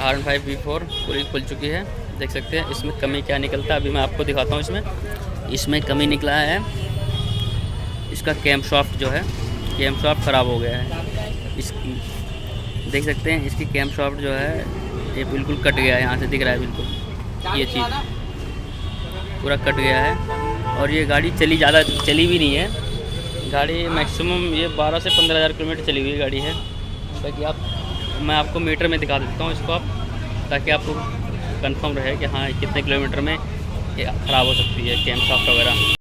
R15 V4 पूरी खुल चुकी है, देख सकते हैं। इसमें कमी क्या निकलता है अभी मैं आपको दिखाता हूँ। इसमें कमी निकला है, इसका कैम शाफ्ट जो है, कैम शाफ्ट ख़राब हो गया है। देख सकते हैं इसकी कैम शाफ्ट जो है ये बिल्कुल कट गया है, यहाँ से दिख रहा है बिल्कुल, ये चीज़ पूरा कट गया है। और ये गाड़ी ज़्यादा चली भी नहीं है, गाड़ी मैक्सिमम ये 12 से 15,000 किलोमीटर चली हुई गाड़ी है। ताकि मैं आपको मीटर में दिखा देता हूँ इसको आप, ताकि आपको कंफर्म रहे कि हाँ कितने किलोमीटर में ये ख़राब हो सकती है कैम शाफ्ट वगैरह।